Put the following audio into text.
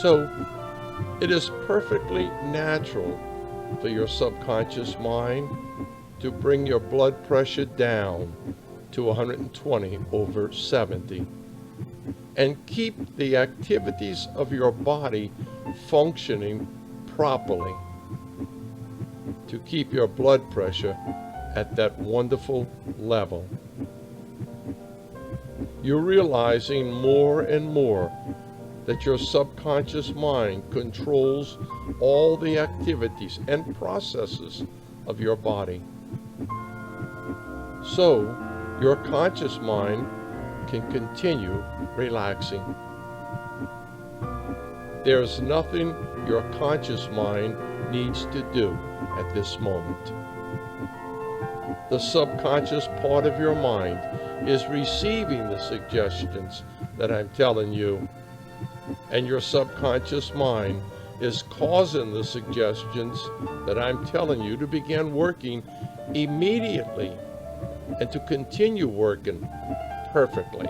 So it is perfectly natural for your subconscious mind to bring your blood pressure down to 120/70 and keep the activities of your body functioning properly to keep your blood pressure at that wonderful level. You're realizing more and more that your subconscious mind controls all the activities and processes of your body. So, your conscious mind can continue relaxing. There's nothing your conscious mind needs to do at this moment. The subconscious part of your mind is receiving the suggestions that I'm telling you, and your subconscious mind is causing the suggestions that I'm telling you to begin working immediately and to continue working perfectly.